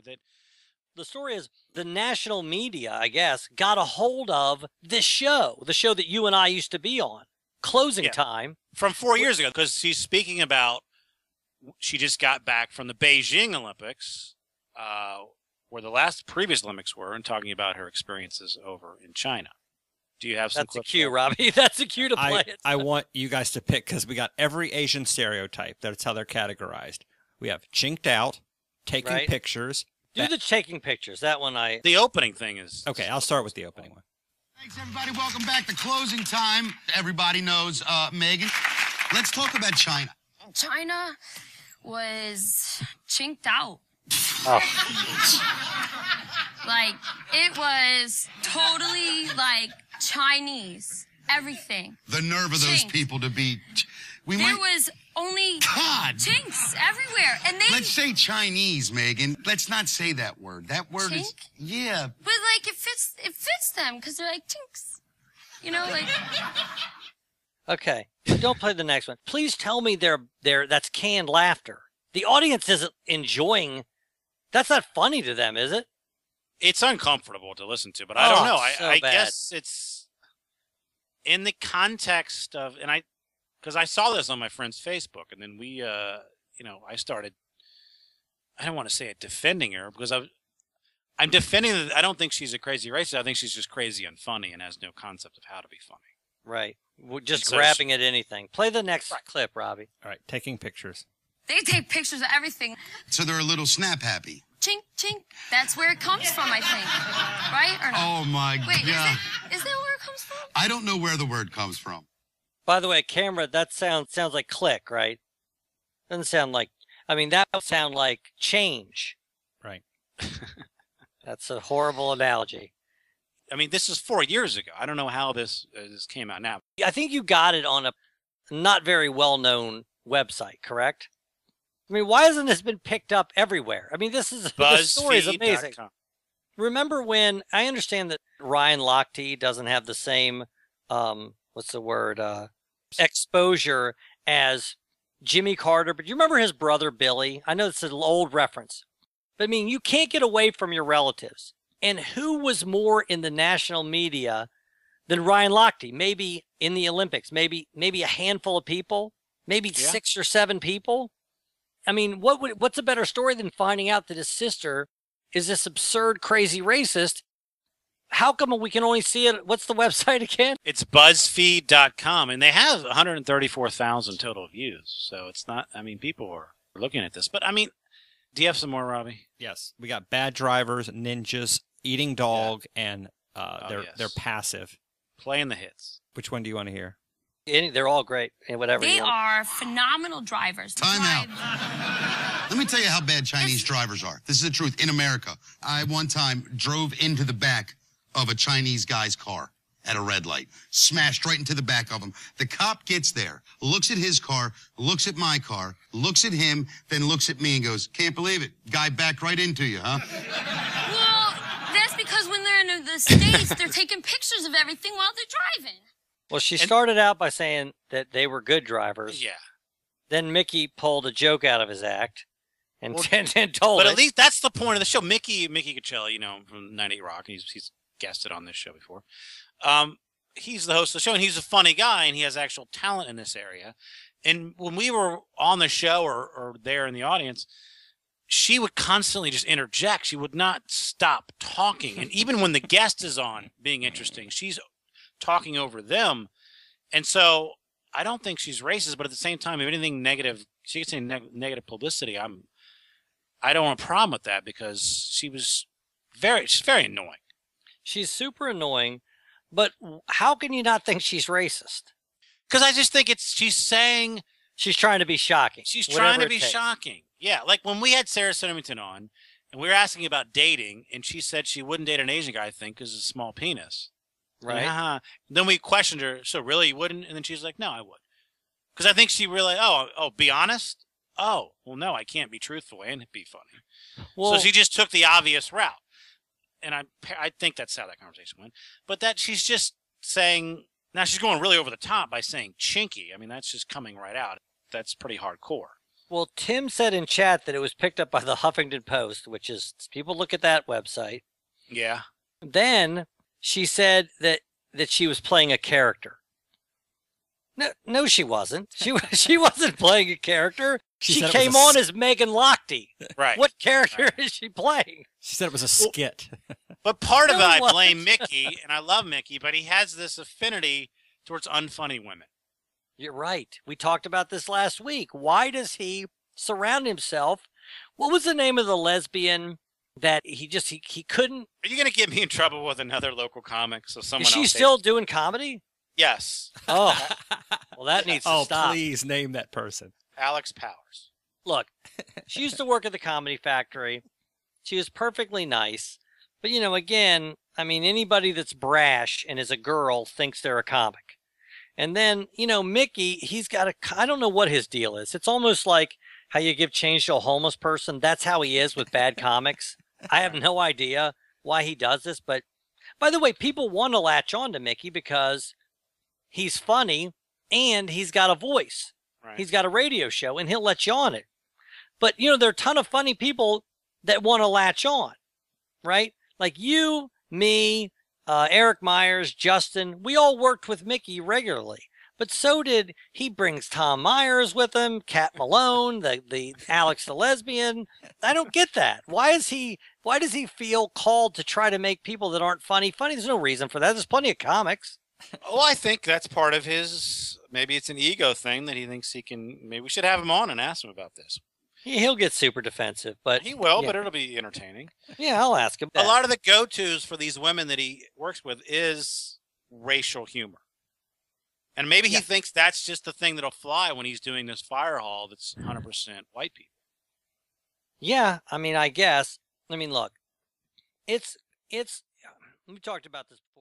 but that The story is the national media, I guess, got a hold of this show, the show that you and I used to be on, Closing Time. From 4 years ago, because she's speaking about, she just got back from the Beijing Olympics, where the previous Olympics were, and talking about her experiences over in China. Do you have some That's a clips cue, there? Robbie. That's a cue to play it. I want you guys to pick, because we got every Asian stereotype. That's how they're categorized. We have chinked out, taking pictures. Do the taking pictures. That one The opening thing is... Okay, I'll start with the opening one. Thanks, everybody. Welcome back to Closing Time. Everybody knows Megan. Let's talk about China. China was chinked out. Oh. Like, it was totally, like, Chinese. Everything. The nerve of those people to be... There was only chinks everywhere. And Let's say Chinese, Megan. Let's not say that word. That word Chink? is... Yeah. But, like, it fits them because they're like chinks. You know, like... Okay, don't play the next one. Please tell me that's canned laughter. The audience isn't enjoying... That's not funny to them, is it? It's uncomfortable to listen to, but I don't know. I bad. guess it's in the context of... Because I saw this on my friend's Facebook, and then we, I started, I don't want to say it defending her, because I'm defending that I don't think she's a crazy racist. I think she's just crazy and funny and has no concept of how to be funny. Right. We're just grabbing at anything. Play the next clip, Robbie. All right, taking pictures. They take pictures of everything. So they're a little snap happy. Chink, chink. That's where it comes from, I think. Right? Or not? Oh, my God. Wait, is that where it comes from? I don't know where the word comes from. By the way, camera, that sounds like click, right? Doesn't sound like, that would sound like change. Right. That's a horrible analogy. This is 4 years ago. I don't know how this came out now. I think you got it on a not very well-known website, correct? Why hasn't this been picked up everywhere? The story is amazing. Remember when, I understand that Ryan Lochte doesn't have the same, exposure as Jimmy Carter, but you remember his brother Billy? I know it's an old reference, but you can't get away from your relatives. And who was more in the national media than Ryan Lochte? Maybe in the Olympics, maybe a handful of people, maybe 6 or 7 people. What's a better story than finding out that his sister is this absurd, crazy racist? How come we can only see it? What's the website again? It's BuzzFeed.com, and they have 134,000 total views. So it's not, people are looking at this. But, do you have some more, Robbie? Yes. We got bad drivers, ninjas, eating dog, and they're passive. Playing the hits. Which one do you want to hear? They're all great. Whatever. They are phenomenal drivers. Time out. Let me tell you how bad Chinese drivers are. This is the truth. In America, I one time drove into the back of a Chinese guy's car at a red light, smashed right into the back of him. The cop gets there, looks at his car, looks at my car, looks at him, then looks at me and goes, "Can't believe it. Guy backed right into you, huh?" Well, that's because when they're in the States, they're taking pictures of everything while they're driving. Well, she started out by saying that they were good drivers. Yeah. Then Mickey pulled a joke out of his act and told But it. at least that's the point of the show. Mickey Coachella, from 98 Rock, he's guested on this show before. He's the host of the show, and he's a funny guy, and he has actual talent in this area. And when we were on the show or there in the audience, she would constantly just interject. She would not stop talking. And even when the guest is on being interesting, she's talking over them. And so I don't think she's racist, but at the same time, if anything negative, she could say negative publicity, I don't have a problem with that, because she's very annoying. She's super annoying, but how can you not think she's racist? Because I just think she's saying... She's trying to be shocking. She's trying to be shocking. Yeah, like when we had Sarah Cinnamington on, and we were asking about dating, and she said she wouldn't date an Asian guy, I think, because of a small penis. Right. Then we questioned her, so really you wouldn't? And then she's like, no, I would. Because I think she realized, be honest? Oh, well, no, I can't be truthful and be funny. Well, so she just took the obvious route. And I think that's how that conversation went. But that she's just saying, now she's going really over the top by saying chinky. That's just coming right out. That's pretty hardcore. Well, Tim said in chat that it was picked up by the Huffington Post, which is, people look at that website. Yeah. Then she said that she was playing a character. No, she wasn't. She wasn't playing a character. She came on as Megan Lochte. Right. What character is she playing? She said it was a skit. But part of it, I it blame Mickey, and I love Mickey, but he has this affinity towards unfunny women. You're right. We talked about this last week. Why does he surround himself? What was the name of the lesbian that he couldn't? Are you going to get me in trouble with another local comic? So someone Is she else still doing comedy? Yes. Oh, well, that needs to stop. Please name that person. Alex Powers. Look, she used to work at the Comedy Factory. She was perfectly nice. But, again, I mean, anybody that's brash and is a girl thinks they're a comic. And then, Mickey, he's got I don't know what his deal is. It's almost like how you give change to a homeless person. That's how he is with bad comics. I have no idea why he does this. But, by the way, people want to latch on to Mickey because he's funny and he's got a voice. Right. He's got a radio show and he'll let you on it. But, there are a ton of funny people that want to latch on, right? Like you, me, Eric Myers, Justin, we all worked with Mickey regularly. But so did, he brings Tom Myers with him, Kat Malone, the Alex the lesbian. I don't get that. Why does he feel called to try to make people that aren't funny? There's no reason for that. There's plenty of comics. Oh, I think that's part of his, maybe it's an ego thing that he thinks he can, maybe we should have him on and ask him about this. He'll get super defensive, but he will, but it'll be entertaining. Yeah, I'll ask him. A lot of the go-tos for these women that he works with is racial humor. And maybe he thinks that's just the thing that'll fly when he's doing this fire hall that's 100% white people. Yeah, I mean, I guess. I mean, look, it's we talked about this before.